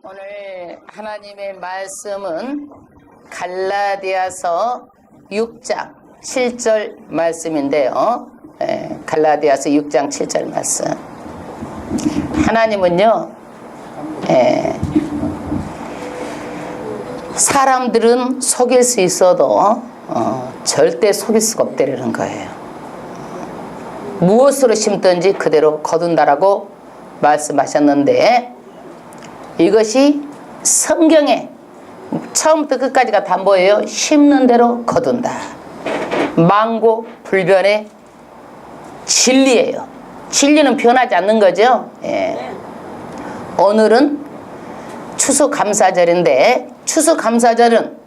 오늘 하나님의 말씀은 갈라디아서 6장 7절 말씀인데요. 갈라디아서 6장 7절 말씀. 하나님은요, 사람들은 속일 수 있어도 절대 속일 수가 없다는 거예요. 무엇으로 심든지 그대로 거둔다라고 말씀하셨는데, 이것이 성경에 처음부터 끝까지가 다 뭐예요? 심는 대로 거둔다. 만고 불변의 진리예요. 진리는 변하지 않는 거죠. 오늘은 추수감사절인데, 추수감사절은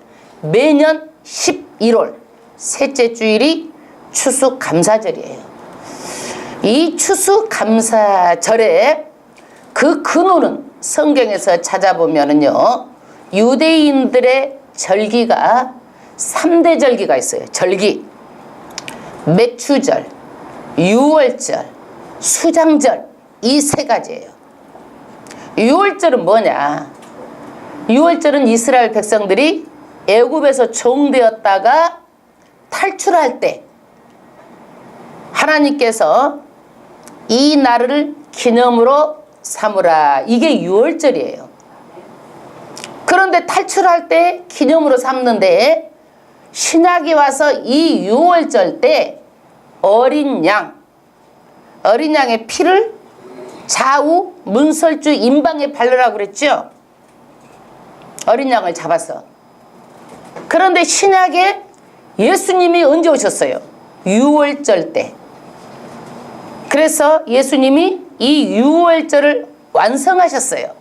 매년 11월 셋째 주일이 추수감사절이에요. 이 추수감사절에 그 근원은 성경에서 찾아보면은요, 유대인들의 절기가 3대 절기가 있어요. 절기, 맥추절, 유월절, 수장절, 이 세 가지예요. 유월절은 뭐냐? 유월절은 이스라엘 백성들이 애굽에서 종되었다가 탈출할 때 하나님께서 이 날을 기념으로 삼으라. 이게 유월절이에요. 그런데 탈출할 때 기념으로 삼는데, 신약이 와서 이 유월절 때 어린 양의 피를 좌우 문설주 임방에 바르라고 그랬죠. 어린 양을 잡았어. 그런데 신약에 예수님이 언제 오셨어요? 유월절 때. 그래서 예수님이 이 유월절을 완성하셨어요.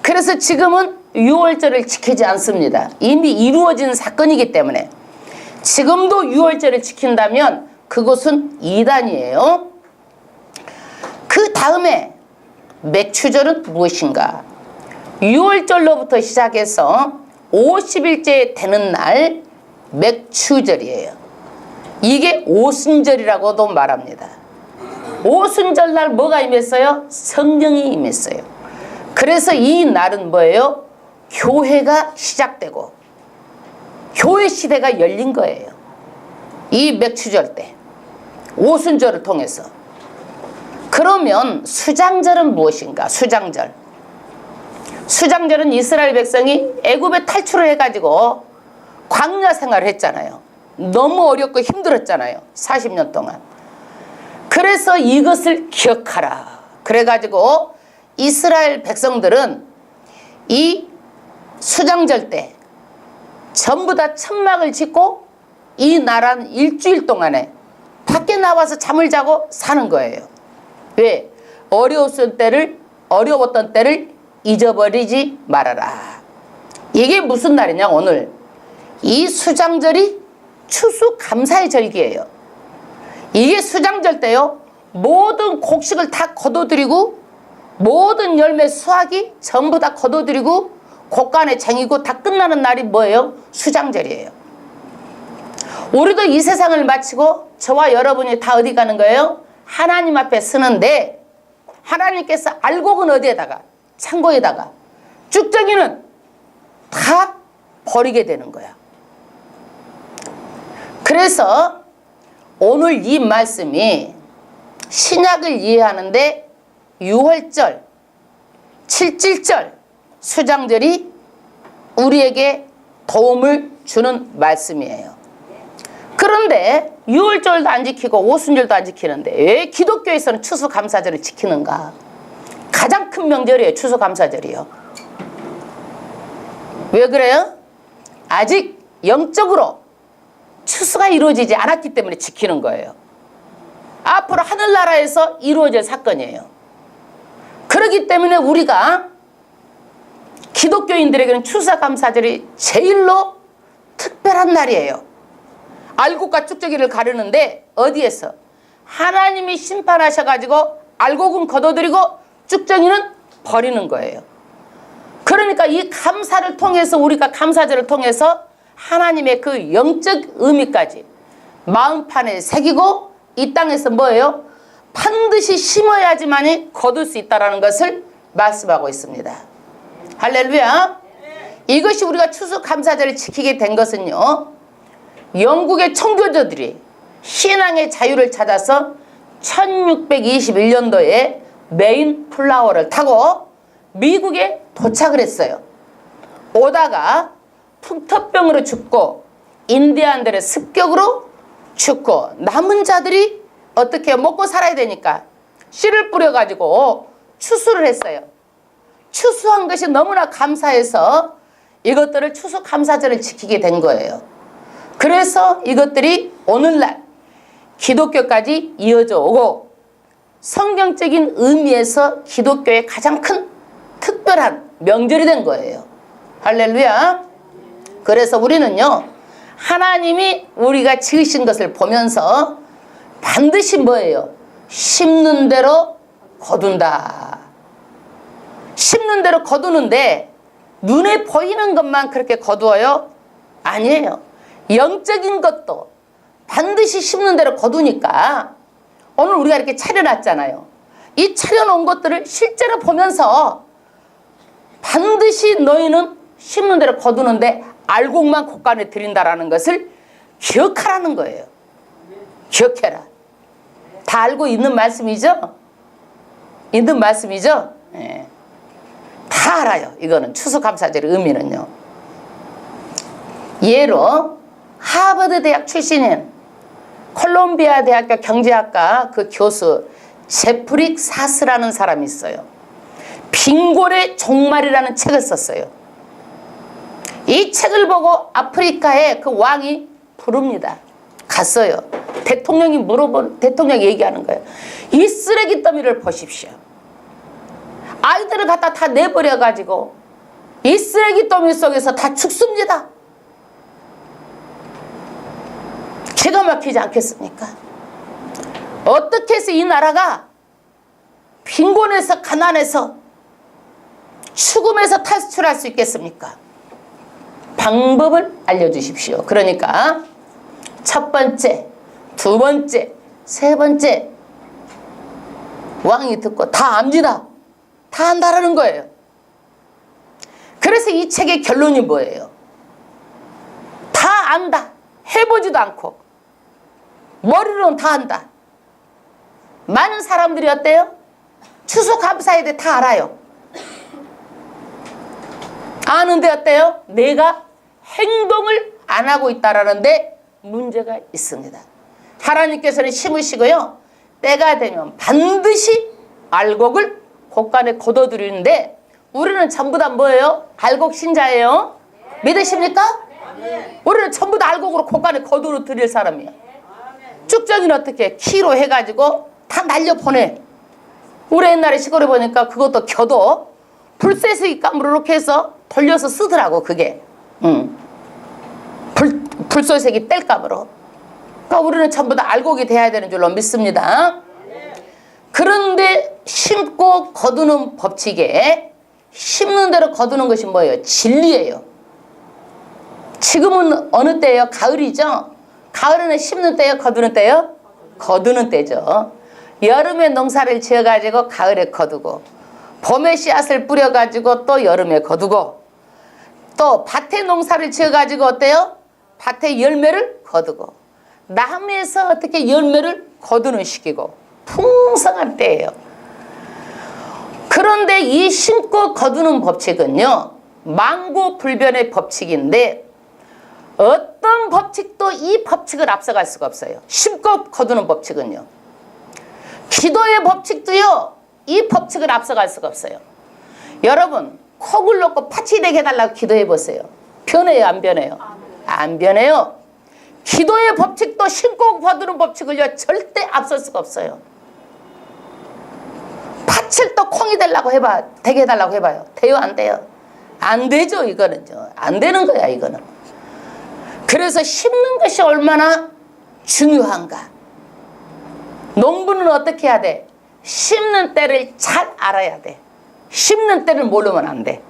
그래서 지금은 유월절을 지키지 않습니다. 이미 이루어진 사건이기 때문에. 지금도 유월절을 지킨다면 그것은 이단이에요. 그 다음에 맥추절은 무엇인가? 유월절로부터 시작해서 50일째 되는 날 맥추절이에요. 이게 오순절이라고도 말합니다. 오순절날 뭐가 임했어요? 성령이 임했어요. 그래서 이 날은 뭐예요? 교회가 시작되고 교회 시대가 열린 거예요. 이 맥추절 때, 오순절을 통해서. 그러면 수장절은 무엇인가? 수장절은 이스라엘 백성이 애굽에 탈출을 해가지고 광야 생활을 했잖아요. 너무 어렵고 힘들었잖아요. 40년 동안. 그래서 이것을 기억하라. 그래가지고 이스라엘 백성들은 이 수장절 때 전부 다 천막을 짓고 이 나라는 일주일 동안에 밖에 나와서 잠을 자고 사는 거예요. 왜? 어려웠던 때를 잊어버리지 말아라. 이게 무슨 날이냐? 오늘 이 수장절이 추수감사의 절기예요. 이게 수장절 때요, 모든 곡식을 다 거둬들이고 모든 열매 수확이 전부 다 거둬들이고 곡간에 쟁이고 다 끝나는 날이 뭐예요? 수장절이에요. 우리도 이 세상을 마치고 저와 여러분이 다 어디 가는 거예요? 하나님 앞에 서는데, 하나님께서 알곡은 어디에다가? 창고에다가. 쭉정이는 다 버리게 되는 거야. 그래서 오늘 이 말씀이 신약을 이해하는데 유월절, 칠칠절, 수장절이 우리에게 도움을 주는 말씀이에요. 그런데 유월절도 안 지키고 오순절도 안 지키는데 왜 기독교에서는 추수감사절을 지키는가? 가장 큰 명절이에요. 추수감사절이요. 왜 그래요? 아직 영적으로 추수가 이루어지지 않았기 때문에 지키는 거예요. 앞으로 하늘나라에서 이루어질 사건이에요. 그렇기 때문에 우리가 기독교인들에게는 추수감사절이 제일로 특별한 날이에요. 알곡과 쭉저기를 가르는데 어디에서? 하나님이 심판하셔가지고 알곡은 거둬들이고 쭉저기는 버리는 거예요. 그러니까 이 감사를 통해서, 우리가 감사절을 통해서 하나님의 그 영적 의미까지 마음판에 새기고 이 땅에서 뭐예요? 반드시 심어야지만이 거둘 수 있다는 것을 말씀하고 있습니다. 할렐루야. 이것이 우리가 추수감사절을 지키게 된 것은요, 영국의 청교도들이 신앙의 자유를 찾아서 1621년도에 메인 플라워를 타고 미국에 도착을 했어요. 오다가 풍토병으로 죽고 인디안들의 습격으로 죽고 남은 자들이 어떻게 먹고 살아야 되니까 씨를 뿌려가지고 추수를 했어요. 추수한 것이 너무나 감사해서 이것들을 추수감사절을 지키게 된 거예요. 그래서 이것들이 오늘날 기독교까지 이어져 오고 성경적인 의미에서 기독교의 가장 큰 특별한 명절이 된 거예요. 할렐루야. 그래서 우리는요, 하나님이 우리가 지으신 것을 보면서 반드시 뭐예요? 심는 대로 거둔다. 심는 대로 거두는데 눈에 보이는 것만 그렇게 거두어요? 아니에요. 영적인 것도 반드시 심는 대로 거두니까 오늘 우리가 이렇게 차려놨잖아요. 이 차려놓은 것들을 실제로 보면서 반드시 너희는 심는 대로 거두는데 알곡만 곡간에 들인다라는 것을 기억하라는 거예요. 기억해라. 다 알고 있는 말씀이죠? 있는 말씀이죠? 네. 다 알아요. 이거는 추수감사절의 의미는요. 예로 하버드 대학 출신인 콜롬비아 대학교 경제학과 그 교수 제프리 사스라는 사람이 있어요. 빈곤의 종말이라는 책을 썼어요. 이 책을 보고 아프리카의 그 왕이 부릅니다. 갔어요. 대통령이 대통령이 얘기하는 거예요. 이 쓰레기 더미를 보십시오. 아이들을 갖다 다 내버려가지고 이 쓰레기 더미 속에서 다 죽습니다. 기가 막히지 않겠습니까? 어떻게 해서 이 나라가 빈곤에서 가난해서 죽음에서 탈출할 수 있겠습니까? 방법을 알려주십시오. 그러니까 첫 번째, 두 번째, 세 번째 왕이 듣고 다 압니다. 다 안다라는 거예요. 그래서 이 책의 결론이 뭐예요? 다 안다. 해보지도 않고 머리로는 다 안다. 많은 사람들이 어때요? 추수감사에 대해 다 알아요. 아는데 어때요? 내가 행동을 안 하고 있다라는데 문제가 있습니다. 하나님께서는 심으시고요, 때가 되면 반드시 알곡을 곡간에 거둬들이는데 우리는 전부 다 뭐예요? 알곡 신자예요? 믿으십니까? 우리는 전부 다 알곡으로 곡간에 거둬들일 사람이에요. 쭉정이는 어떻게 키로 해가지고 다 날려보내. 우리 옛날에 시골에 보니까 그것도 겨도 불세수기 감으로 이렇게 해서 돌려서 쓰더라고. 그게 불소세기 뗄감으로. 그러니까 우리는 전부 다 알곡이 돼야 되는 줄로 믿습니다. 그런데 심고 거두는 법칙에 심는 대로 거두는 것이 뭐예요? 진리예요. 지금은 어느 때예요? 가을이죠? 가을에는 심는 때예요? 거두는 때예요? 거두는 때죠. 여름에 농사를 지어가지고 가을에 거두고, 봄에 씨앗을 뿌려가지고 또 여름에 거두고, 또 밭에 농사를 지어가지고 어때요? 밭에 열매를 거두고, 나무에서 어떻게 열매를 거두는 시기고 풍성한 때예요. 그런데 이 심고 거두는 법칙은요, 만고불변의 법칙인데 어떤 법칙도 이 법칙을 앞서갈 수가 없어요. 심고 거두는 법칙은요. 기도의 법칙도요, 이 법칙을 앞서갈 수가 없어요. 여러분, 콕을 놓고 팥이 되게 해달라고 기도해 보세요. 변해요, 안 변해요? 안 변해요. 기도의 법칙도 심고 거두는 법칙을요, 절대 앞설 수가 없어요. 팥을 또 콩이 되게 해달라고 해봐요. 돼요, 안 돼요? 안 되죠, 이거는요. 안 되는 거야, 이거는. 그래서 심는 것이 얼마나 중요한가. 농부는 어떻게 해야 돼? 심는 때를 잘 알아야 돼. 심는 때를 모르면 안 돼.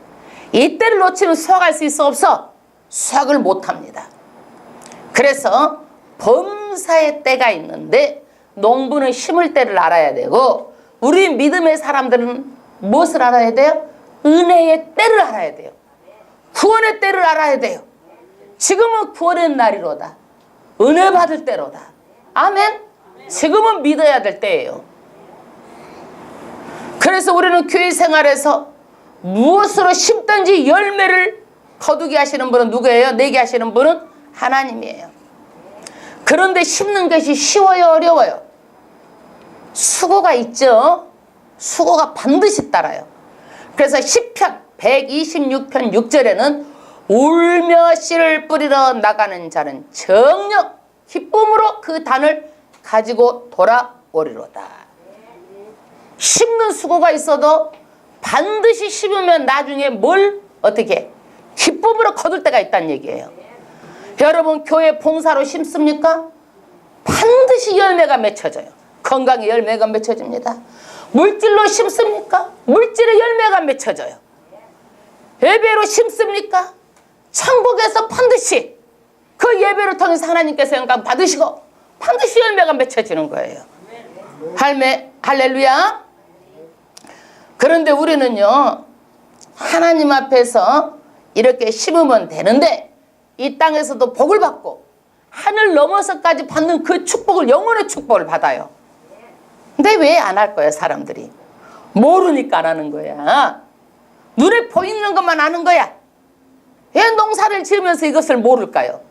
이 때를 놓치면 수확할 수 있어, 없어? 수확을 못합니다. 그래서 범사의 때가 있는데 농부는 심을 때를 알아야 되고, 우리 믿음의 사람들은 무엇을 알아야 돼요? 은혜의 때를 알아야 돼요. 구원의 때를 알아야 돼요. 지금은 구원의 날이로다. 은혜 받을 때로다. 아멘. 지금은 믿어야 될 때예요. 그래서 우리는 교회 생활에서 무엇으로 심든지 열매를 거두게 하시는 분은 누구예요? 내게 하시는 분은 하나님이에요. 그런데 심는 것이 쉬워요, 어려워요? 수고가 있죠. 수고가 반드시 따라요. 그래서 시편 126편 6절에는 울며 씨를 뿌리러 나가는 자는 정녕 기쁨으로 그 단을 가지고 돌아오리로다. 심는 수고가 있어도 반드시 심으면 나중에 뭘 어떻게 기쁨으로 거둘 때가 있다는 얘기예요. 여러분 교회 봉사로 심습니까? 반드시 열매가 맺혀져요. 건강의 열매가 맺혀집니다. 물질로 심습니까? 물질의 열매가 맺혀져요. 예배로 심습니까? 천국에서 반드시 그 예배를 통해서 하나님께서 영광 받으시고 반드시 열매가 맺혀지는 거예요. 할렐루야. 그런데 우리는요 하나님 앞에서 이렇게 심으면 되는데 이 땅에서도 복을 받고 하늘 넘어서까지 받는 그 축복을, 영혼의 축복을 받아요. 근데 왜 안 할 거야 사람들이? 모르니까 안 하는 거야. 눈에 보이는 것만 아는 거야. 왜 농사를 지으면서 이것을 모를까요?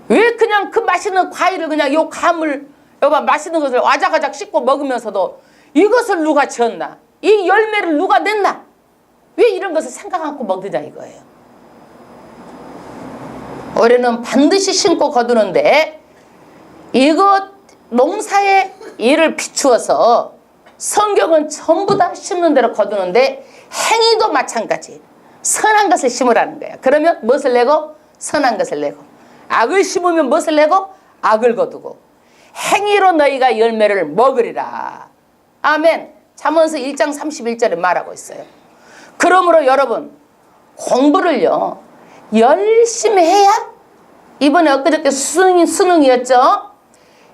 왜 그냥 그 맛있는 과일을 그냥 요 감을 여봐 맛있는 것을 와작와작 씹고 먹으면서도 이것을 누가 지었나? 이 열매를 누가 냈나? 왜 이런 것을 생각 않고 먹느냐 이거예요. 올해는 반드시 심고 거두는데 이것 농사의 일을 비추어서 성경은 전부 다 심는 대로 거두는데 행위도 마찬가지. 선한 것을 심으라는 거야. 그러면 무엇을 내고? 선한 것을 내고. 악을 심으면 무엇을 내고? 악을 거두고. 행위로 너희가 열매를 먹으리라. 아멘. 잠언서 1장 31절에 말하고 있어요. 그러므로 여러분 공부를요 열심히 해야, 이번에 엊그저께 수능이었죠.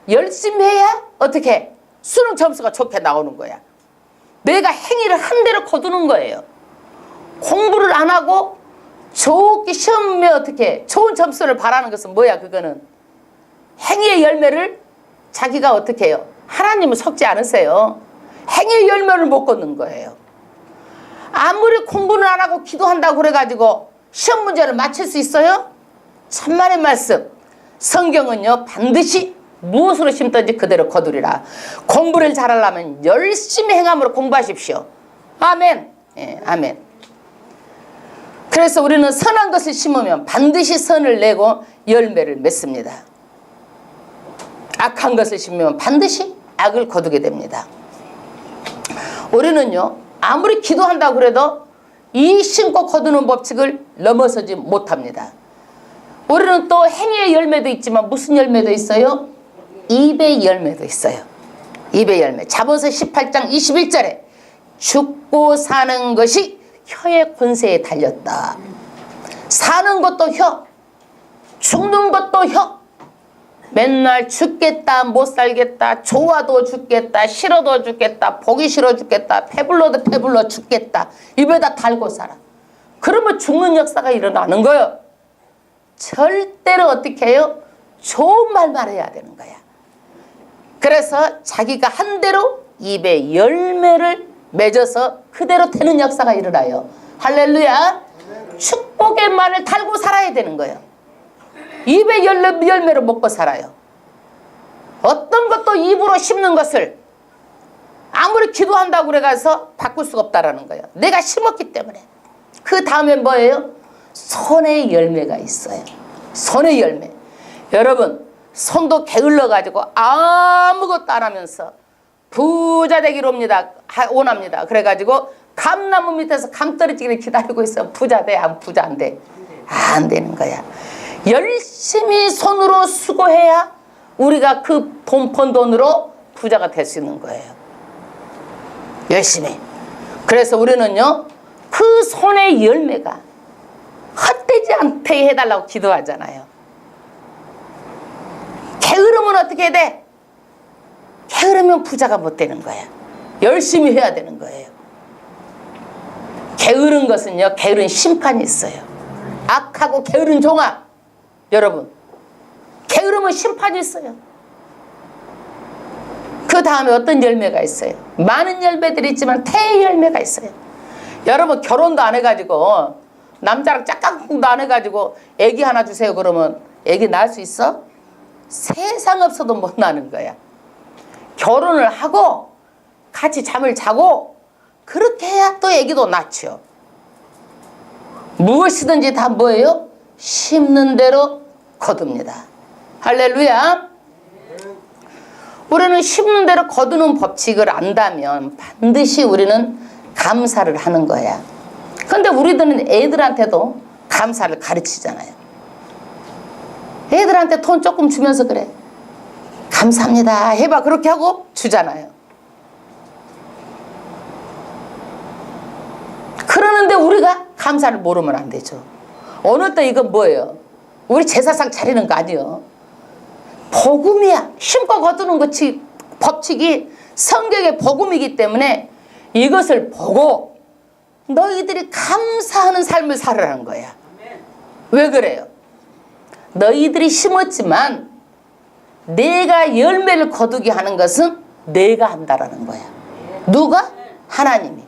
열심히 해야 어떻게 수능 점수가 좋게 나오는 거야. 내가 행위를 한 대로 거두는 거예요. 공부를 안 하고 좋게 시험에 어떻게 좋은 점수를 바라는 것은 뭐야? 그거는 행위의 열매를 자기가 어떻게 해요? 하나님은 속지 않으세요. 행위의 열매를 못 거두는 거예요. 아무리 공부는 안 하고 기도한다고 그래가지고 시험 문제를 맞힐 수 있어요? 천만의 말씀. 성경은요 반드시 무엇으로 심든지 그대로 거두리라. 공부를 잘하려면 열심히 행함으로 공부하십시오. 아멘. 예, 아멘. 그래서 우리는 선한 것을 심으면 반드시 선을 내고 열매를 맺습니다. 악한 것을 심으면 반드시 악을 거두게 됩니다. 우리는요 아무리 기도한다고 그래도 이 심고 거두는 법칙을 넘어서지 못합니다. 우리는 또 행위의 열매도 있지만 무슨 열매도 있어요? 입의 열매도 있어요. 입의 열매. 잠언서 18장 21절에 죽고 사는 것이 혀의 권세에 달렸다. 사는 것도 혀, 죽는 것도 혀. 맨날 죽겠다, 못 살겠다, 좋아도 죽겠다, 싫어도 죽겠다, 보기 싫어 죽겠다, 배불러도 배불러 죽겠다. 입에다 달고 살아. 그러면 죽는 역사가 일어나는 거예요. 절대로 어떻게 해요? 좋은 말만 해야 되는 거야. 그래서 자기가 한 대로 입에 열매를 맺어서 그대로 되는 역사가 일어나요. 할렐루야. 축복의 말을 달고 살아야 되는 거예요. 입에 열매를 먹고 살아요. 어떤 것도 입으로 심는 것을 아무리 기도한다고 그래가서 바꿀 수가 없다라는 거예요. 내가 심었기 때문에. 그 다음에 뭐예요? 손의 열매가 있어요. 손의 열매. 여러분 손도 게을러가지고 아무것도 안 하면서 부자 되기로 원합니다. 그래가지고 감나무 밑에서 감 떨어지기를 기다리고 있어. 부자 돼? 안 부자 안 돼? 안 되는 거야. 열심히 손으로 수고해야 우리가 그 돈 번 돈으로 부자가 될 수 있는 거예요. 열심히. 그래서 우리는요 그 손의 열매가 헛되지 않게 해달라고 기도하잖아요. 게으르면 어떻게 돼? 게으르면 부자가 못 되는 거야. 열심히 해야 되는 거예요. 게으른 것은요, 게으른 심판이 있어요. 악하고 게으른 종아, 여러분, 게으르면 심판이 있어요. 그 다음에 어떤 열매가 있어요? 많은 열매들이 있지만 태의 열매가 있어요. 여러분, 결혼도 안 해가지고 남자랑 짝꿍도 안 해가지고 애기 하나 주세요 그러면 애기 낳을 수 있어? 세상 없어도 못 낳는 거야. 결혼을 하고 같이 잠을 자고 그렇게 해야 또 애기도 낳죠. 무엇이든지 다 뭐예요? 심는 대로 거둡니다. 할렐루야. 우리는 심는 대로 거두는 법칙을 안다면 반드시 우리는 감사를 하는 거야. 근데 우리들은 애들한테도 감사를 가르치잖아요. 애들한테 돈 조금 주면서 그래. 감사합니다 해봐. 그렇게 하고 주잖아요. 그러는데 우리가 감사를 모르면 안 되죠. 어느 때 이건 뭐예요? 우리 제사상 차리는 거 아니에요. 복음이야. 심고 거두는 것이 법칙이 성경의 복음이기 때문에 이것을 보고 너희들이 감사하는 삶을 살아라는 거야. 왜 그래요? 너희들이 심었지만 내가 열매를 거두게 하는 것은 내가 한다라는 거야. 누가? 하나님이.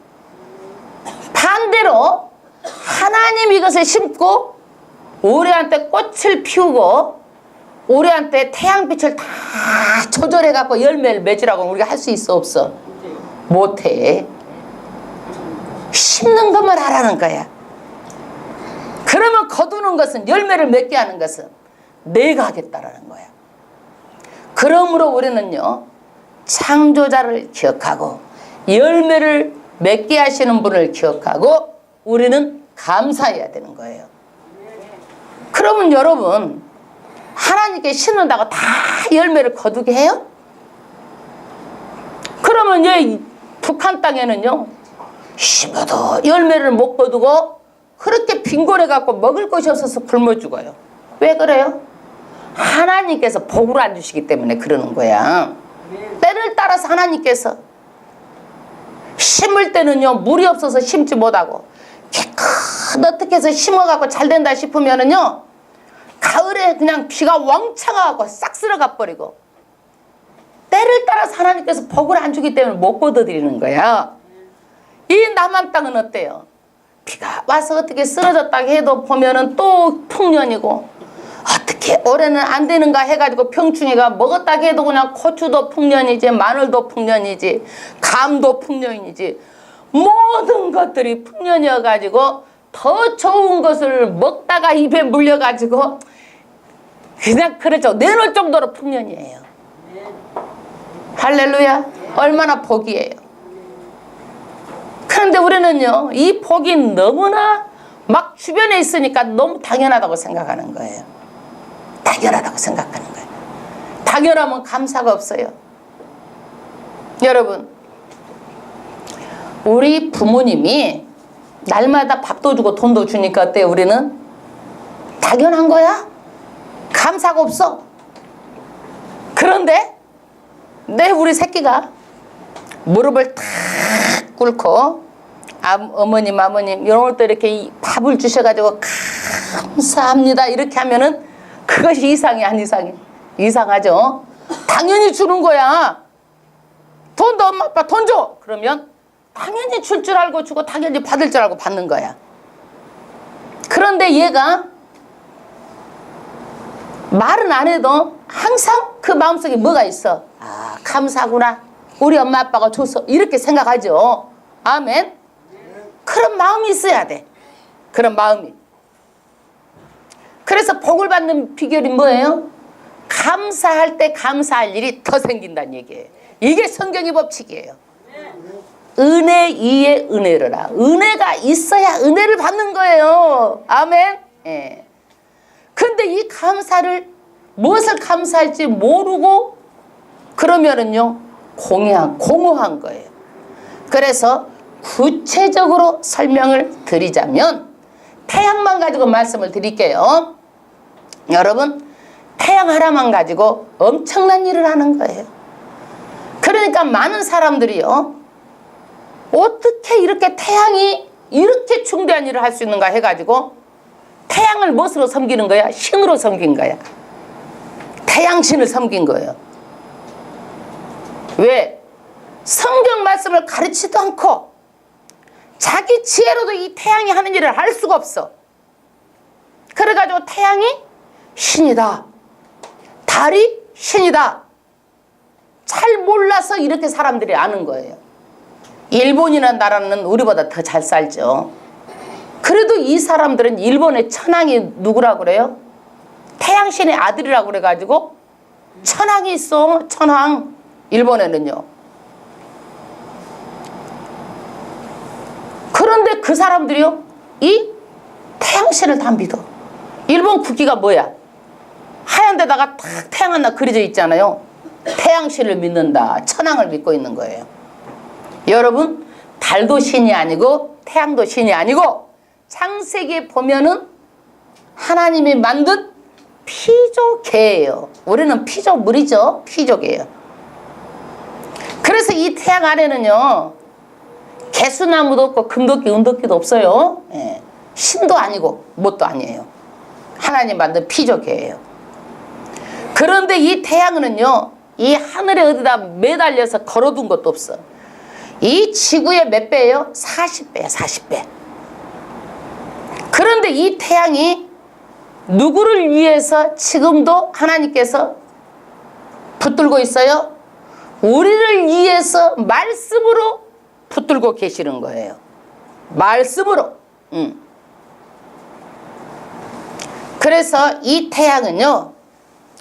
반대로 하나님이 이것을 심고 우리한테 꽃을 피우고 우리한테 태양빛을 다 조절해 갖고 열매를 맺으라고 우리가 할 수 있어 없어? 못해. 심는 것만 하라는 거야. 그러면 거두는 것은 열매를 맺게 하는 것은 내가 하겠다라는 거야. 그러므로 우리는요 창조자를 기억하고 열매를 맺게 하시는 분을 기억하고 우리는 감사해야 되는 거예요. 그러면 여러분 하나님께 심는다고 다 열매를 거두게 해요? 그러면 이 북한 땅에는요 심어도 열매를 못 거두고 그렇게 빈곤해 갖고 먹을 것이 없어서 굶어 죽어요. 왜 그래요? 하나님께서 복을 안 주시기 때문에 그러는 거야. 때를 따라서 하나님께서 심을 때는요 물이 없어서 심지 못하고 깨끗 어떻게 해서 심어갖고 잘 된다 싶으면은요 가을에 그냥 비가 왕창 와갖고 싹 쓸어가 버리고 때를 따라서 하나님께서 복을 안 주기 때문에 못 거둬들이는 거야. 이 남한 땅은 어때요? 비가 와서 어떻게 쓰러졌다 해도 보면은 또 풍년이고 어떻게 올해는 안 되는가 해가지고 병충해가 먹었다 해도 그냥 고추도 풍년이지 마늘도 풍년이지 감도 풍년이지 모든 것들이 풍년이어가지고 더 좋은 것을 먹다가 입에 물려가지고 그냥 그렇죠. 내놓을 정도로 풍년이에요. 할렐루야. 얼마나 복이에요. 그런데 우리는요 이 복이 너무나 막 주변에 있으니까 너무 당연하다고 생각하는 거예요. 당연하다고 생각하는 거예요. 당연하면 감사가 없어요. 여러분 우리 부모님이 날마다 밥도 주고 돈도 주니까 어때요? 우리는 당연한 거야? 감사가 없어. 그런데 내 우리 새끼가 무릎을 탁 꿇고 어머님 아버님 이럴 때 이렇게 밥을 주셔가지고 감사합니다 이렇게 하면은 그것이 이상이 안 이상해? 이상하죠? 당연히 주는 거야. 돈도 엄마 아빠 돈 줘. 그러면 당연히 줄 줄 알고 주고 당연히 받을 줄 알고 받는 거야. 그런데 얘가 말은 안 해도 항상 그 마음속에 뭐가 있어? 아 감사구나. 우리 엄마 아빠가 줬어. 이렇게 생각하죠. 아멘. 그런 마음이 있어야 돼. 그런 마음이. 그래서 복을 받는 비결이 뭐예요? 감사할 때 감사할 일이 더 생긴다는 얘기예요. 이게 성경의 법칙이에요. 은혜 위에 은혜로라. 은혜가 있어야 은혜를 받는 거예요. 아멘. 예. 근데 이 감사를 무엇을 감사할지 모르고 그러면은요 공허한 거예요. 그래서 구체적으로 설명을 드리자면 태양만 가지고 말씀을 드릴게요. 여러분 태양 하나만 가지고 엄청난 일을 하는 거예요. 그러니까 많은 사람들이요 어떻게 이렇게 태양이 이렇게 중대한 일을 할 수 있는가 해가지고 태양을 무엇으로 섬기는 거야? 신으로 섬긴 거야. 태양신을 섬긴 거예요. 왜? 성경 말씀을 가르치지도 않고 자기 지혜로도 이 태양이 하는 일을 할 수가 없어. 그래가지고 태양이 신이다, 달이 신이다, 잘 몰라서 이렇게 사람들이 아는 거예요. 일본이라는 나라는 우리보다 더 잘 살죠. 그래도 이 사람들은 일본의 천황이 누구라고 그래요? 태양신의 아들이라고 그래가지고 천황이 있어. 천황. 일본에는요. 그런데 그 사람들이요, 이 태양신을 다 믿어. 일본 국기가 뭐야? 하얀 데다가 탁 태양 하나 그려져 있잖아요. 태양신을 믿는다, 천황을 믿고 있는 거예요. 여러분, 달도 신이 아니고 태양도 신이 아니고 창세기에 보면은 하나님이 만든 피조개예요. 우리는 피조물이죠. 피조개예요. 그래서 이 태양 아래는요, 개수나무도 없고 금도끼, 은도끼도 없어요. 예. 신도 아니고 뭣도 아니에요. 하나님 만든 피조개예요. 그런데 이 태양은요, 이 하늘에 어디다 매달려서 걸어둔 것도 없어. 이 지구의 몇 배예요? 40배야, 40배. 그런데 이 태양이 누구를 위해서 지금도 하나님께서 붙들고 있어요? 우리를 위해서 말씀으로 붙들고 계시는 거예요. 말씀으로. 그래서 이 태양은요,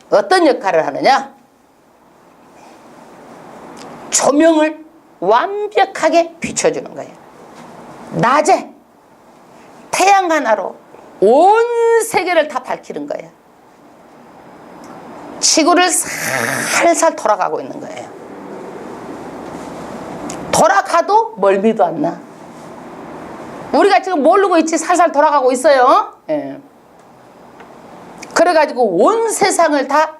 어떤 역할을 하느냐? 조명을 완벽하게 비춰주는 거예요. 낮에 태양 하나로 온 세계를 다 밝히는 거예요. 지구를 살살 돌아가고 있는 거예요. 돌아가도 멀미도 안 나. 우리가 지금 모르고 있지 살살 돌아가고 있어요. 예. 그래가지고 온 세상을 다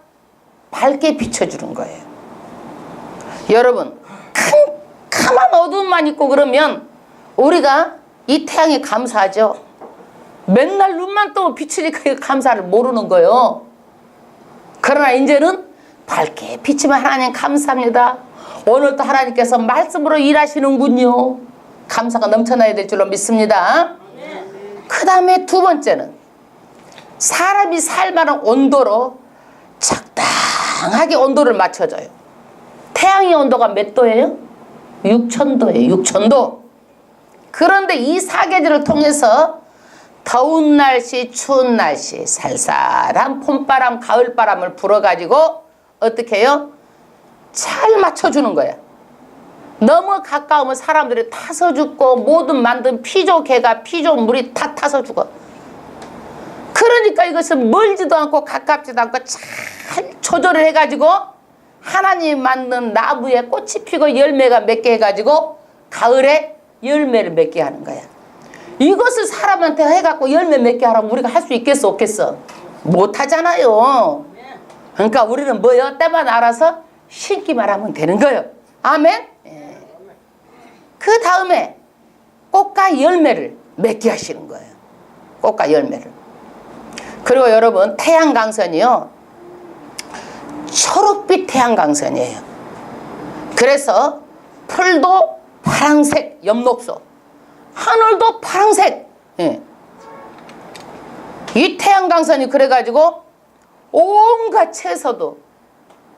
밝게 비춰주는 거예요. 여러분, 캄캄한 어둠만 있고 그러면 우리가 이 태양에 감사하죠. 맨날 눈만 떠 비추니까 감사를 모르는 거예요. 그러나 이제는 밝게 비치면 하나님 감사합니다. 오늘도 하나님께서 말씀으로 일하시는군요. 감사가 넘쳐나야 될 줄로 믿습니다. 그 다음에 두 번째는 사람이 살만한 온도로 적당하게 온도를 맞춰줘요. 태양의 온도가 몇 도예요? 6000도예요. 6000도. 그런데 이 사계절을 통해서 더운 날씨, 추운 날씨, 살살한 봄바람, 가을바람을 불어가지고 어떻게 해요? 잘 맞춰주는 거야. 너무 가까우면 사람들이 타서 죽고 모든 만든 피조개가, 피조물이 다 타서 죽어. 그러니까 이것은 멀지도 않고 가깝지도 않고 잘 조절을 해가지고 하나님 만든 나무에 꽃이 피고 열매가 맺게 해가지고 가을에 열매를 맺게 하는 거야. 이것을 사람한테 해갖고 열매 맺게 하라면 우리가 할 수 있겠어, 없겠어? 못하잖아요. 그러니까 우리는 뭐요? 때만 알아서 심기만 하면 되는 거예요. 아멘? 예. 그 다음에 꽃과 열매를 맺게 하시는 거예요. 꽃과 열매를. 그리고 여러분, 태양광선이요, 초록빛 태양광선이에요. 그래서 풀도 파란색 엽록소, 하늘도 파란색. 예. 이 태양광선이 그래가지고 온갖 채소도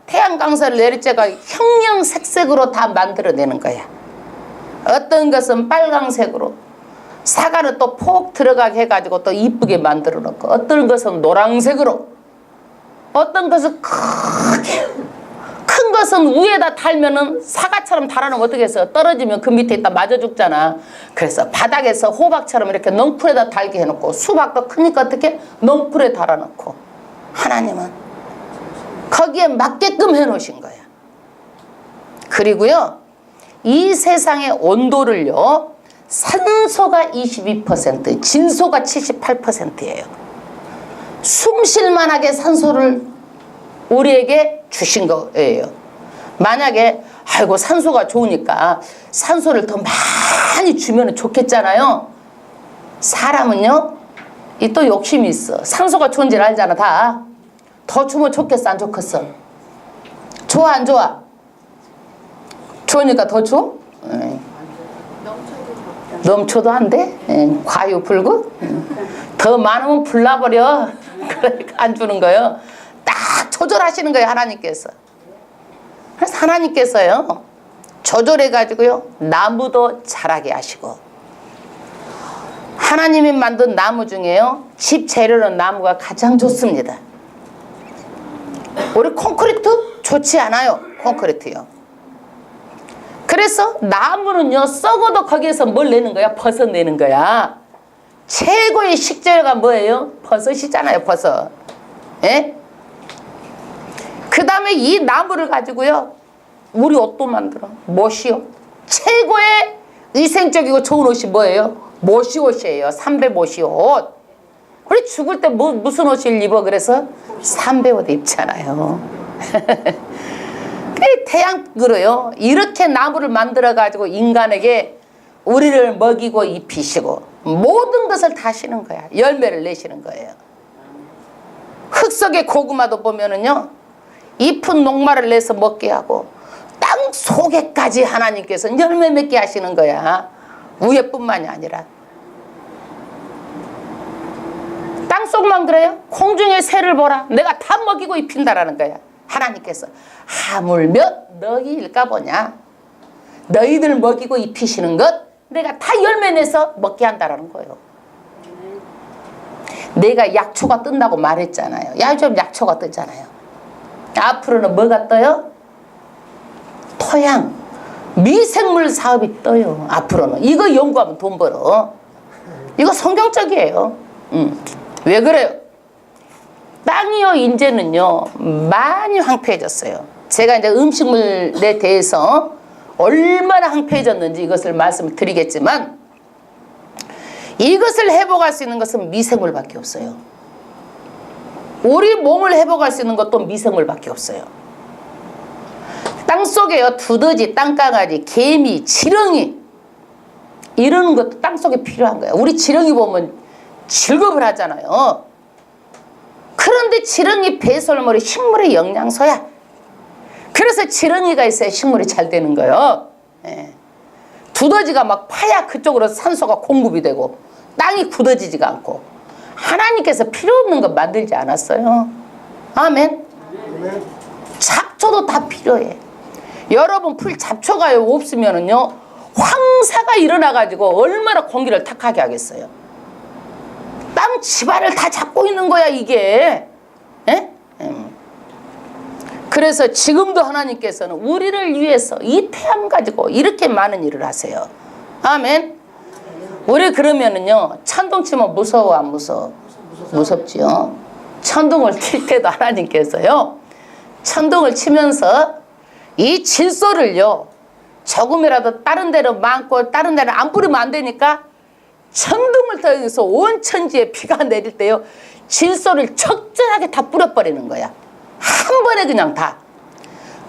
태양광선을 내릴 때가 형형색색으로 다 만들어내는 거야. 어떤 것은 빨강색으로, 사과는 또 폭 들어가게 해가지고 또 이쁘게 만들어 놓고, 어떤 것은 노란색으로, 어떤 것은 크게, 큰 것은 위에다 달면은 사과처럼 달아놓으면 어떻게 해서 떨어지면 그 밑에 있다 맞아 죽잖아. 그래서 바닥에서 호박처럼 이렇게 넝쿨에다 달게 해놓고, 수박도 크니까 어떻게 넝쿨에 달아놓고, 하나님은 거기에 맞게끔 해놓으신 거야. 그리고요, 이 세상의 온도를요, 산소가 22%, 진소가 78%예요. 숨 쉴만하게 산소를 우리에게 주신 거예요. 만약에 아이고 산소가 좋으니까 산소를 더 많이 주면 좋겠잖아요. 사람은요, 이 또 욕심이 있어. 산소가 존재를 알잖아, 다. 더 주면 좋겠어, 안 좋겠어? 좋아, 안 좋아? 좋으니까 더 줘? 넘쳐도 안 돼? 과유불급? 더 많으면 불나버려. 그러니까 안 주는 거예요. 딱 조절하시는 거예요, 하나님께서. 그래서 하나님께서요, 조절해가지고요, 나무도 자라게 하시고, 하나님이 만든 나무 중에요, 집 재료는 나무가 가장 좋습니다. 우리 콘크리트 좋지 않아요, 콘크리트요. 그래서 나무는요, 썩어도 거기에서 뭘 내는 거야? 버섯 내는 거야. 최고의 식재료가 뭐예요? 버섯이잖아요, 버섯. 예? 그 다음에 이 나무를 가지고요, 우리 옷도 만들어. 못이요. 최고의 위생적이고 좋은 옷이 뭐예요? 못이 옷이에요. 삼배 못이 옷. 우리 죽을 때 무슨 옷을 입어? 그래서 삼배 옷 입잖아요. 태양으로요, 이렇게 나무를 만들어 가지고 인간에게 우리를 먹이고 입히시고 모든 것을 다 하시는 거야. 열매를 내시는 거예요. 흙 속의 고구마도 보면은요, 잎은 녹말을 내서 먹게 하고 땅 속에까지 하나님께서 열매 맺게 하시는 거야. 위에뿐만이 아니라. 땅 속만 그래요? 공중의 새를 보라. 내가 다 먹이고 입힌다라는 거야. 하나님께서. 하물며 너희일까 보냐. 너희들 먹이고 입히시는 것 내가 다 열매 내서 먹게 한다라는 거예요. 내가 약초가 뜬다고 말했잖아요. 요즘 약초가 뜨잖아요. 앞으로는 뭐가 떠요? 토양, 미생물 사업이 떠요. 앞으로는. 이거 연구하면 돈 벌어. 이거 성경적이에요. 왜 그래요? 땅이요, 이제는요, 많이 황폐해졌어요. 제가 이제 음식물에 대해서 얼마나 황폐해졌는지 이것을 말씀을 드리겠지만, 이것을 회복할 수 있는 것은 미생물밖에 없어요. 우리 몸을 회복할 수 있는 것도 미생물밖에 없어요. 땅속에요, 두더지, 땅강아지, 개미, 지렁이, 이러는 것도 땅속에 필요한 거예요. 우리 지렁이 보면 즐겁을 하잖아요. 그런데 지렁이 배설물이 식물의 영양소야. 그래서 지렁이가 있어야 식물이 잘 되는 거예요. 예. 두더지가 막 파야 그쪽으로 산소가 공급이 되고 땅이 굳어지지가 않고. 하나님께서 필요 없는 거 만들지 않았어요. 아멘. 잡초도 다 필요해. 여러분 풀 잡초가 없으면은요, 황사가 일어나가지고 얼마나 공기를 탁하게 하겠어요. 땅 집안을 다 잡고 있는 거야, 이게. 에? 그래서 지금도 하나님께서는 우리를 위해서 이 태양 가지고 이렇게 많은 일을 하세요. 아멘. 우리 그러면은요, 천둥 치면 무서워, 안 무서워? 무섭지요. 천둥을 칠 때도 하나님께서요, 천둥을 치면서 이 질소를요, 조금이라도 다른 데로 많고 다른 데는 안 뿌리면 안 되니까 천둥을 통해서 온 천지에 비가 내릴 때요, 질소를 적절하게 다 뿌려버리는 거야. 한 번에 그냥 다.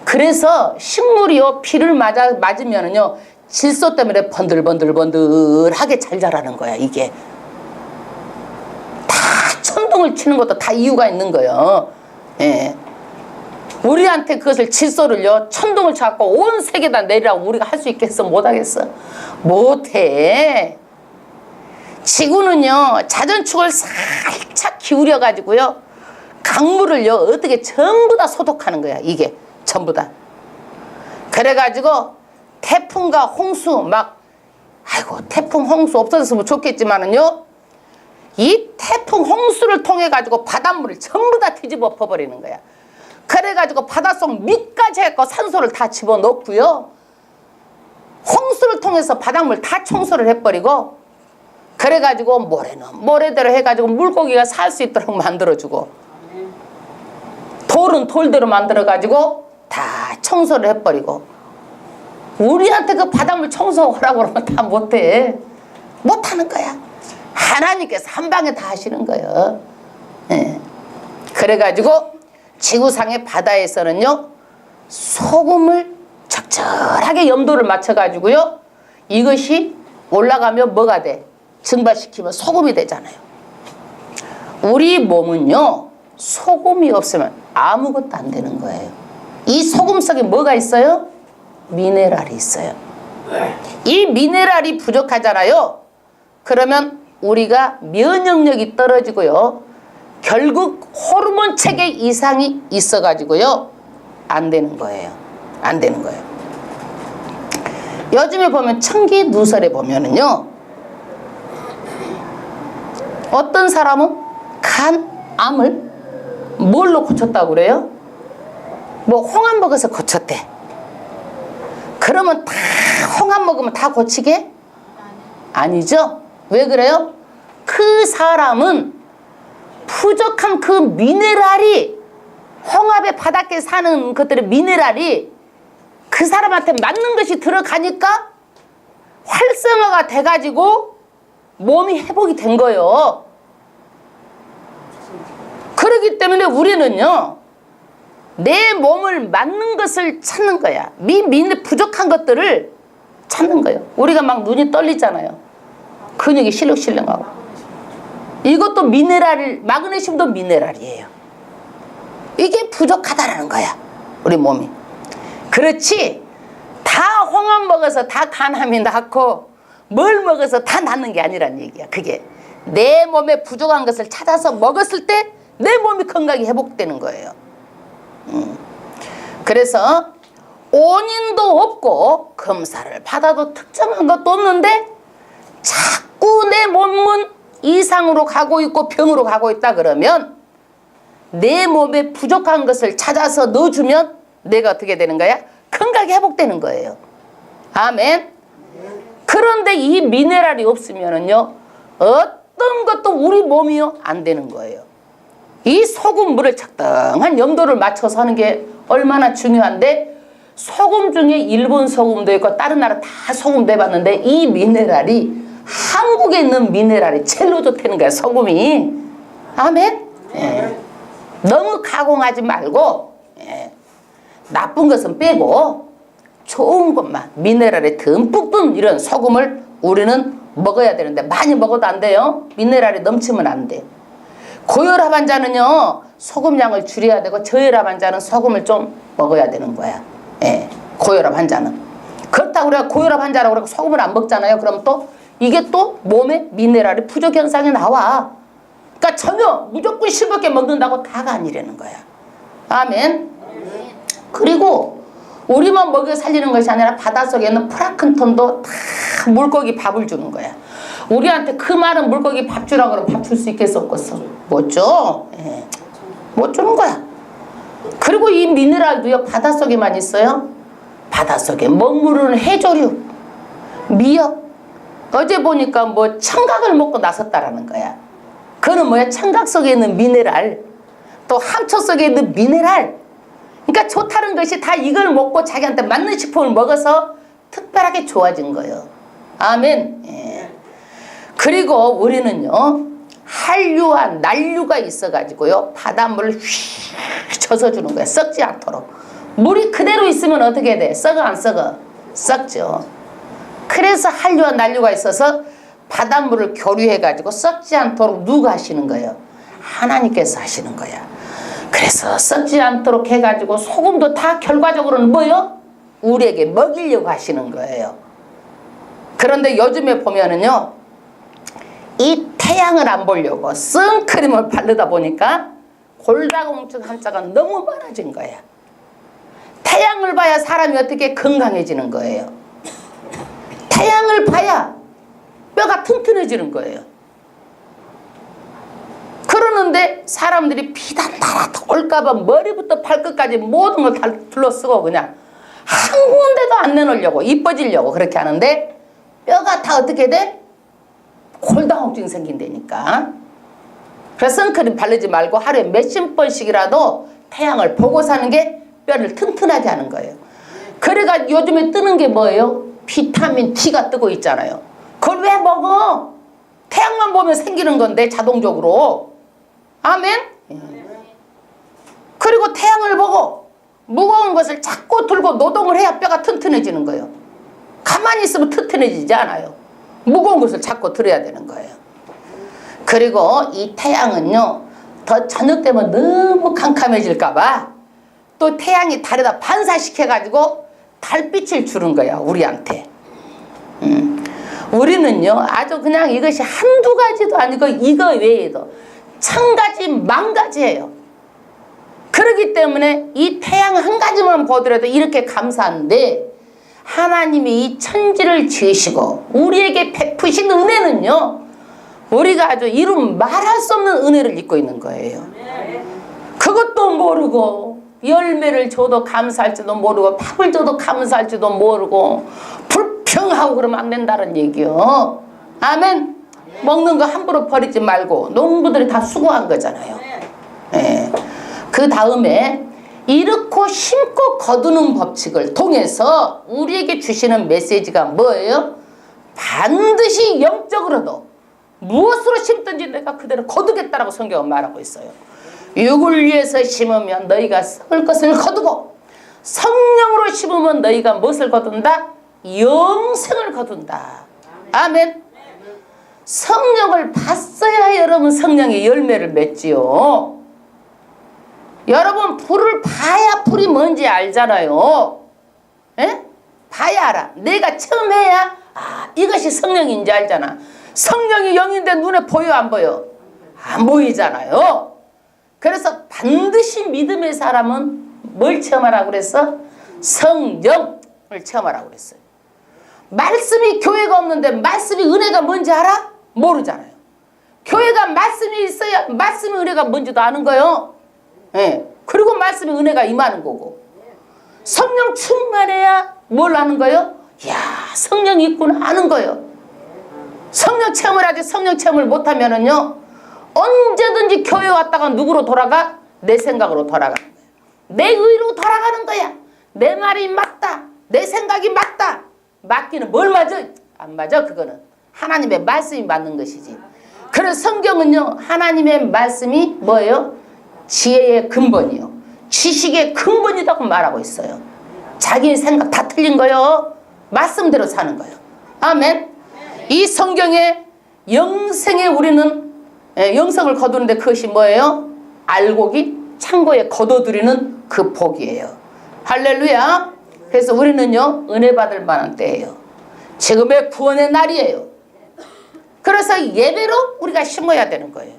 그래서 식물이요, 비를 맞으면은요, 질소 때문에 번들번들번들하게 잘 자라는 거야, 이게. 다 천둥을 치는 것도 다 이유가 있는 거예요. 예. 우리한테 그것을 질소를요, 천둥을 쳐갖고 온 세계에다 내리라고 우리가 할 수 있겠어? 못하겠어? 못해. 지구는요, 자전축을 살짝 기울여 가지고요, 강물을요, 어떻게 전부 다 소독하는 거야, 이게 전부 다. 그래가지고 태풍과 홍수 막, 아이고 태풍 홍수 없어졌으면 좋겠지만은요, 이 태풍 홍수를 통해 가지고 바닷물을 전부 다 뒤집어 엎어버리는 거야. 그래가지고 바닷속 밑까지 해서 산소를 다 집어넣고요, 홍수를 통해서 바닷물 다 청소를 해버리고, 그래가지고 모래는 모래대로 해가지고 물고기가 살 수 있도록 만들어주고, 돌은 돌대로 만들어가지고 다 청소를 해버리고. 우리한테 그 바닷물 청소하라고 그러면 다 못해. 못하는 거야. 하나님께서 한 방에 다 하시는 거예요. 예. 그래가지고 지구상의 바다에서는요, 소금을 적절하게 염도를 맞춰가지고요, 이것이 올라가면 뭐가 돼? 증발시키면 소금이 되잖아요. 우리 몸은요, 소금이 없으면 아무것도 안 되는 거예요. 이 소금 속에 뭐가 있어요? 미네랄이 있어요. 이 미네랄이 부족하잖아요. 그러면 우리가 면역력이 떨어지고요. 결국 호르몬 체계 이상이 있어가지고요. 안 되는 거예요. 안 되는 거예요. 요즘에 보면 청기 누설에 보면은요. 어떤 사람은 간암을 뭘로 고쳤다고 그래요? 뭐 홍합 먹어서 고쳤대. 그러면 다 홍합 먹으면 다 고치게? 아니죠. 왜 그래요? 그 사람은 부족한 그 미네랄이 홍합의 바닥에 사는 것들의 미네랄이 그 사람한테 맞는 것이 들어가니까 활성화가 돼가지고 몸이 회복이 된 거예요. 그렇기 때문에 우리는요, 내 몸을 맞는 것을 찾는 거야. 부족한 것들을 찾는 거예요. 우리가 막 눈이 떨리잖아요. 근육이 실룩실룩하고. 이것도 마그네슘도 미네랄이에요. 이게 부족하다라는 거야, 우리 몸이. 그렇지, 다 홍합 먹어서 다 간암이 낫고 뭘 먹어서 다 낫는 게 아니란 얘기야. 그게 내 몸에 부족한 것을 찾아서 먹었을 때 내 몸이 건강히 회복되는 거예요. 그래서 원인도 없고 검사를 받아도 특정한 것도 없는데 자꾸 내 몸은 이상으로 가고 있고 병으로 가고 있다 그러면 내 몸에 부족한 것을 찾아서 넣어주면 내가 어떻게 되는 거야? 건강히 회복되는 거예요. 아멘. 그런데 이 미네랄이 없으면은요, 어떤 것도 우리 몸이요 안 되는 거예요. 이 소금 물을 적당한 염도를 맞춰서 하는 게 얼마나 중요한데, 소금 중에 일본 소금도 있고 다른 나라 다 소금도 해봤는데 이 미네랄이 한국에 있는 미네랄이 제일 좋다는 거야, 소금이. 아멘. 예. 너무 가공하지 말고, 예. 나쁜 것은 빼고 좋은 것만, 미네랄이 듬뿍 든 이런 소금을 우리는 먹어야 되는데 많이 먹어도 안 돼요. 미네랄이 넘치면 안 돼. 고혈압 환자는요, 소금량을 줄여야 되고 저혈압 환자는 소금을 좀 먹어야 되는 거야. 예, 고혈압 환자는. 그렇다고 우리가 고혈압 환자라고 그러고 소금을 안 먹잖아요. 그럼 또 이게 또 몸에 미네랄이 부족 현상이 나와. 그러니까 전혀 무조건 싱겁게 먹는다고 다가 아니라는 거야. 아멘. 그리고 우리만 먹여 살리는 것이 아니라 바닷속에 있는 플랑크톤도 다 물고기 밥을 주는 거야. 우리한테 그 많은 물고기 밥 주라고 그러면 밥 줄 수 있겠었겠어? 못 줘. 예. 못 주는 거야. 그리고 이 미네랄도요, 바닷속에만 있어요. 바닷속에 먹물은 해조류, 미역. 어제 보니까 뭐 청각을 먹고 나섰다라는 거야. 그거는 뭐야? 청각 속에 있는 미네랄, 또 함초 속에 있는 미네랄. 그러니까 좋다는 것이 다 이걸 먹고 자기한테 맞는 식품을 먹어서 특별하게 좋아진 거예요. 아멘. 예. 그리고 우리는요, 한류와 난류가 있어가지고요, 바닷물을 휙 젖어주는 거야. 썩지 않도록. 물이 그대로 있으면 어떻게 돼? 썩어 안 썩어? 썩죠. 그래서 한류와 난류가 있어서 바닷물을 교류해가지고 썩지 않도록 누가 하시는 거예요? 하나님께서 하시는 거야. 그래서 썩지 않도록 해가지고 소금도 다 결과적으로는 뭐요? 우리에게 먹이려고 하시는 거예요. 그런데 요즘에 보면은요, 이 태양을 안 보려고 선크림을 바르다 보니까 골다공증 환자가 너무 많아진 거야. 태양을 봐야 사람이 어떻게 건강해지는 거예요. 태양을 봐야 뼈가 튼튼해지는 거예요. 그러는데 사람들이 비단다라 올까봐 머리부터 발끝까지 모든 걸 다 둘러쓰고 그냥 한 군데도 안 내놓으려고, 이뻐지려고 그렇게 하는데 뼈가 다 어떻게 돼? 골다공증이 생긴다니까. 그래서 선크림 바르지 말고 하루에 몇십 번씩이라도 태양을 보고 사는 게 뼈를 튼튼하게 하는 거예요. 그래가 요즘에 뜨는 게 뭐예요? 비타민 D가 뜨고 있잖아요. 그걸 왜 먹어? 태양만 보면 생기는 건데 자동적으로. 아멘? 그리고 태양을 보고 무거운 것을 자꾸 들고 노동을 해야 뼈가 튼튼해지는 거예요. 가만히 있으면 튼튼해지지 않아요. 무거운 것을 자꾸 들어야 되는 거예요. 그리고 이 태양은요, 더 저녁 되면 너무 캄캄해질까 봐 또 태양이 달에다 반사시켜가지고 달빛을 주는 거야, 우리한테. 우리는요, 아주 그냥 이것이 한두 가지도 아니고 이거 외에도 천 가지 만 가지예요. 그렇기 때문에 이 태양 한 가지만 보더라도 이렇게 감사한데, 하나님이 이 천지를 지으시고 우리에게 베푸신 은혜는요, 우리가 아주 이루 말할 수 없는 은혜를 입고 있는 거예요. 그것도 모르고 열매를 줘도 감사할지도 모르고 밥을 줘도 감사할지도 모르고 불평하고 그러면 안 된다는 얘기요. 아멘. 먹는 거 함부로 버리지 말고 농부들이 다 수고한 거잖아요. 네. 그 다음에 이렇고 심고 거두는 법칙을 통해서 우리에게 주시는 메시지가 뭐예요? 반드시 영적으로도 무엇으로 심든지 내가 그대로 거두겠다라고 성경은 말하고 있어요. 육을 위해서 심으면 너희가 썩을 것을 거두고 성령으로 심으면 너희가 무엇을 거둔다? 영생을 거둔다. 아멘. 성령을 봤어야 여러분 성령의 열매를 맺지요. 여러분 불을 봐야 불이 뭔지 알잖아요. 에? 봐야 알아. 내가 처음 해야 이것이 성령인지 알잖아. 성령이 영인데 눈에 보여 안 보여? 안 보이잖아요. 그래서 반드시 믿음의 사람은 뭘 체험하라고 그랬어? 성령을 체험하라고 그랬어요. 말씀이 교회가 없는데 말씀이 은혜가 뭔지 알아? 모르잖아요. 교회가 말씀이 있어야 말씀이 은혜가 뭔지도 아는 거예요. 예. 그리고 말씀이 은혜가 임하는 거고. 성령 충만해야 뭘 아는 거예요? 이야, 성령이 있구나 아는 거예요. 성령 체험을 하지 성령 체험을 못하면은요, 언제든지 교회 왔다가 누구로 돌아가? 내 생각으로 돌아가는 거야. 내 의로 돌아가는 거야. 내 말이 맞다. 내 생각이 맞다. 맞기는 뭘 맞아? 안 맞아. 그거는 하나님의 말씀이 맞는 것이지. 그래서 성경은요, 하나님의 말씀이 뭐예요? 지혜의 근본이요, 지식의 근본이라고 말하고 있어요. 자기 생각 다 틀린 거요. 말씀대로 사는 거예요. 아멘. 이 성경에 영생에 우리는 영생을 거두는데 그것이 뭐예요? 알곡이 창고에 거둬들이는 그 복이에요. 할렐루야. 그래서 우리는요, 은혜 받을 만한 때예요. 지금의 구원의 날이에요. 그래서 예배로 우리가 심어야 되는 거예요.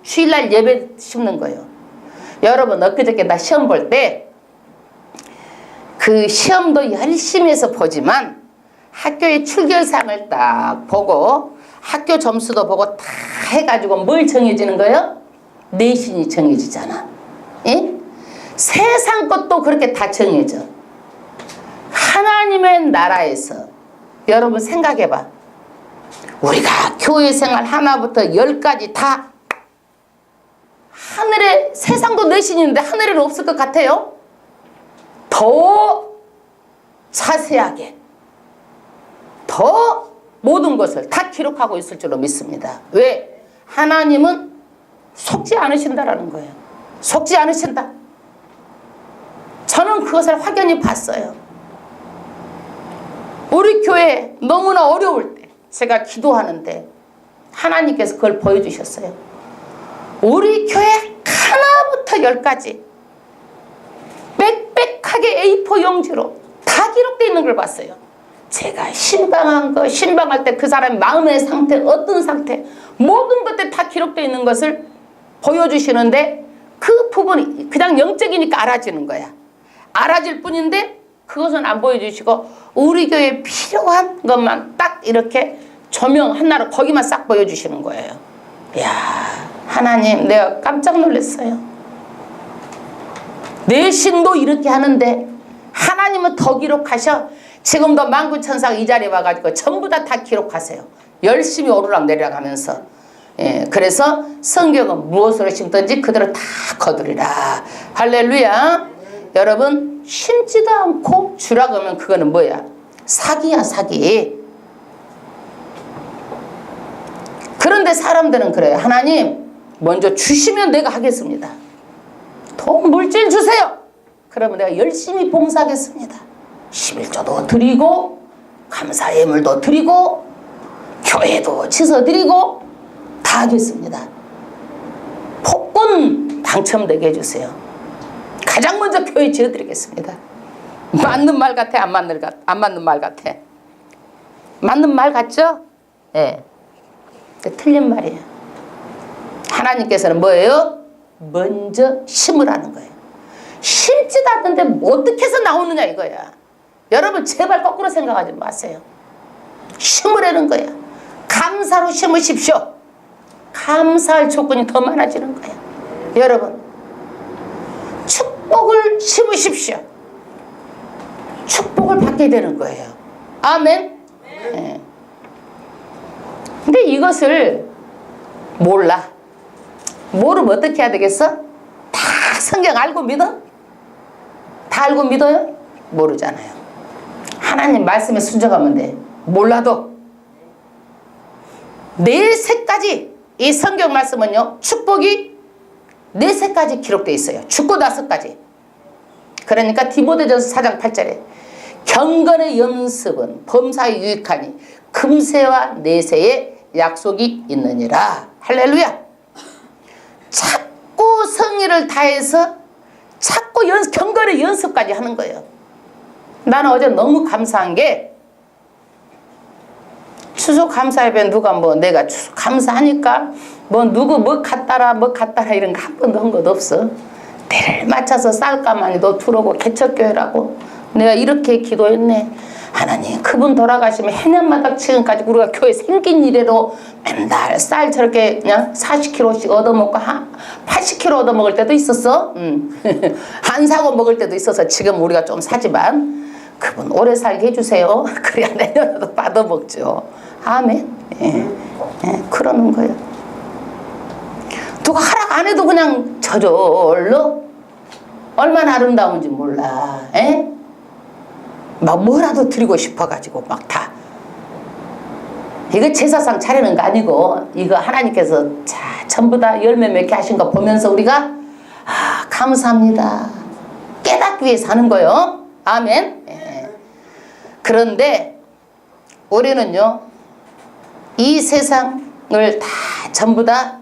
주일날 예배 심는 거예요. 여러분, 엊그저께 나 시험 볼 때 그 시험도 열심히 해서 보지만 학교의 출결상을 딱 보고 학교 점수도 보고 다 해가지고 뭘 정해지는 거예요? 내신이 정해지잖아. 예? 세상 것도 그렇게 다 정해져. 하나님의 나라에서 여러분 생각해봐. 우리가 교회 생활 하나부터 열까지 다 하늘에, 세상도 내신인데 하늘에는 없을 것 같아요? 더 자세하게, 더 모든 것을 다 기록하고 있을 줄로 믿습니다. 왜? 하나님은 속지 않으신다라는 거예요. 속지 않으신다. 저는 그것을 확연히 봤어요. 우리 교회 너무나 어려울 때 제가 기도하는데 하나님께서 그걸 보여주셨어요. 우리 교회 하나부터 열까지 빽빽하게 A4 용지로 다 기록되어 있는 걸 봤어요. 제가 신방한 거, 신방할 때 그 사람의 마음의 상태, 어떤 상태, 모든 것들 다 기록되어 있는 것을 보여주시는데 그 부분이 그냥 영적이니까 알아지는 거야. 알아질 뿐인데 그것은 안 보여주시고 우리 교회에 필요한 것만 딱 이렇게 조명 하나로 거기만 싹 보여주시는 거예요. 이야, 하나님, 내가 깜짝 놀랐어요. 내신도 이렇게 하는데 하나님은 더 기록하셔. 지금도 만구천사가 이 자리에 와가지고 전부 다 기록하세요. 열심히 오르락내리락 하면서. 예, 그래서 성경은 무엇으로 심든지 그대로 다 거두리라. 할렐루야. 여러분, 심지도 않고 주라고 하면 그거는 뭐야? 사기야, 사기. 그런데 사람들은 그래요. 하나님, 먼저 주시면 내가 하겠습니다. 돈, 물질 주세요. 그러면 내가 열심히 봉사하겠습니다. 11조도 드리고 감사 예물도 드리고 교회도 지어드리고 다 하겠습니다. 복권 당첨되게 해주세요. 가장 먼저 교회 지어드리겠습니다. 맞는 말 같아? 안 맞는 말 같아? 맞는 말 같죠? 예. 틀린 말이에요. 하나님께서는 뭐예요? 먼저 심으라는 거예요. 심지도 않는데 어떻게 해서 나오느냐 이거야. 여러분 제발 거꾸로 생각하지 마세요. 심으라는 거야. 감사로 심으십시오. 감사할 조건이 더 많아지는 거야. 여러분 축복을 심으십시오. 축복을 받게 되는 거예요. 아멘. 네. 근데 이것을 몰라. 모르면 어떻게 해야 되겠어? 다 성경 알고 믿어? 다 알고 믿어요? 모르잖아요. 하나님 말씀에 순종하면 돼. 몰라도 네 세까지 이 성경 말씀은요 축복이 네 세까지 기록되어 있어요. 죽고 나서까지. 그러니까 디모데전서 4장 8절에 경건의 연습은 범사에 유익하니 금세와 내세의 약속이 있느니라. 할렐루야. 자꾸 성의를 다해서 자꾸 경건의 연습까지 하는 거예요. 나는 어제 너무 감사한 게 추수감사예배 누가 뭐 내가 추수감사하니까 뭐 누구 뭐 갖다라 이런 거 한 번도 한 것도 없어. 때를 맞춰서 쌀가마니도 들어오고 개척교회라고 내가 이렇게 기도했네. 하나님 그분 돌아가시면 해년마다 지금까지 우리가 교회 생긴 이래로 맨날 쌀 저렇게 그냥 40kg씩 얻어먹고 80kg 얻어먹을 때도 있었어. 안 사고 먹을 때도 있어서 지금 우리가 좀 사지만 그분 오래 살게 해주세요. 그래야 내년에도 받아먹죠. 아멘. 예. 예, 그러는 거예요. 누가 허락 안 해도 그냥 저절로 얼마나 아름다운지 몰라. 예? 막 뭐라도 드리고 싶어가지고 막 다. 이거 제사상 차리는 거 아니고 이거 하나님께서 자 전부 다 열매 맺게 하신 거 보면서 우리가 아 감사합니다. 깨닫기 위해서 하는 거예요. 아멘. 예. 그런데 우리는요 이 세상을 다 전부 다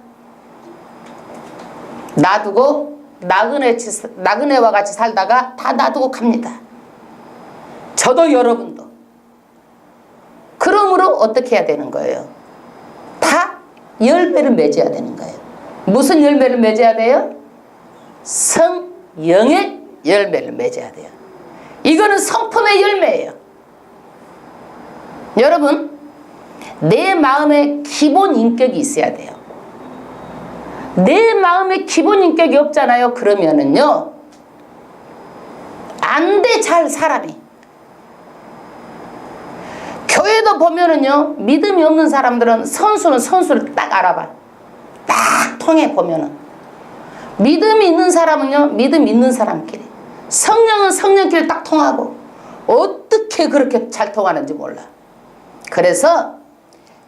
놔두고 나그네와 같이 살다가 다 놔두고 갑니다. 저도 여러분도. 그러므로 어떻게 해야 되는 거예요? 다 열매를 맺어야 되는 거예요. 무슨 열매를 맺어야 돼요? 성령의 열매를 맺어야 돼요. 이거는 성품의 열매예요. 여러분 내 마음에 기본 인격이 있어야 돼요. 내 마음에 기본 인격이 없잖아요. 그러면은요 안 돼 잘 사람이. 교회도 보면은요 믿음이 없는 사람들은 선수를 딱 알아봐. 딱 통해 보면은 믿음이 있는 사람은요 믿음 있는 사람끼리 성령은 성령끼리 딱 통하고 어떻게 그렇게 잘 통하는지 몰라. 그래서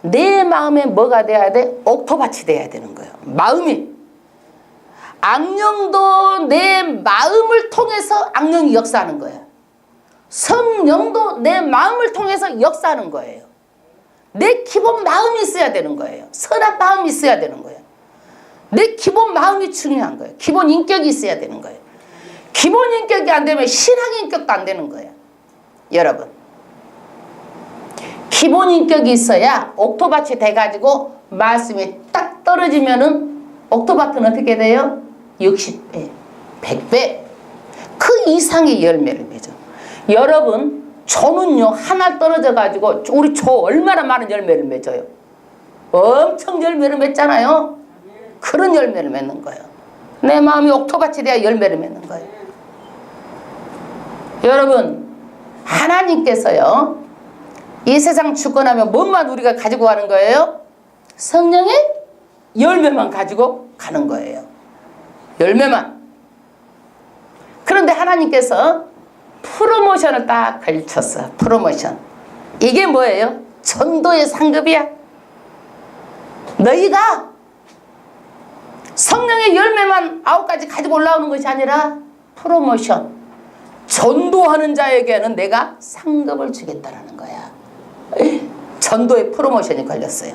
내 마음에 뭐가 돼야 돼? 옥토밭이 돼야 되는 거예요. 마음이. 악령도 내 마음을 통해서 악령이 역사하는 거예요. 성령도 내 마음을 통해서 역사하는 거예요. 내 기본 마음이 있어야 되는 거예요. 선한 마음이 있어야 되는 거예요. 내 기본 마음이 중요한 거예요. 기본 인격이 있어야 되는 거예요. 기본 인격이 안 되면 신앙 인격도 안 되는 거예요. 여러분 기본 인격이 있어야 옥토밭이 돼가지고 말씀이 딱 떨어지면은 옥토밭은 어떻게 돼요? 60배, 100배 그 이상의 열매를 맺어. 여러분 조는요 하나 떨어져가지고 우리 조 얼마나 많은 열매를 맺어요? 엄청 열매를 맺잖아요. 그런 열매를 맺는 거예요. 내 마음이 옥토밭이 돼야 열매를 맺는 거예요. 여러분 하나님께서요 이 세상 죽고 나면 뭐만 우리가 가지고 가는 거예요? 성령의 열매만 가지고 가는 거예요. 열매만. 그런데 하나님께서 프로모션을 딱 걸쳤어. 프로모션. 이게 뭐예요? 전도의 상급이야. 너희가 성령의 열매만 9가지 가지고 올라오는 것이 아니라 프로모션. 전도하는 자에게는 내가 상급을 주겠다라는 거야. 전도에 프로모션이 걸렸어요.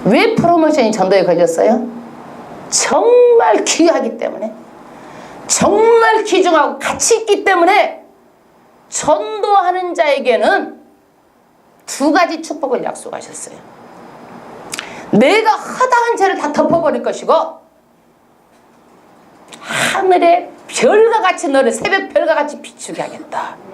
왜 프로모션이 전도에 걸렸어요? 정말 귀하기 때문에, 정말 귀중하고 가치 있기 때문에 전도하는 자에게는 두 가지 축복을 약속하셨어요. 내가 허다한 죄를 다 덮어버릴 것이고, 하늘의 별과 같이 너를 새벽 별과 같이 비추게 하겠다.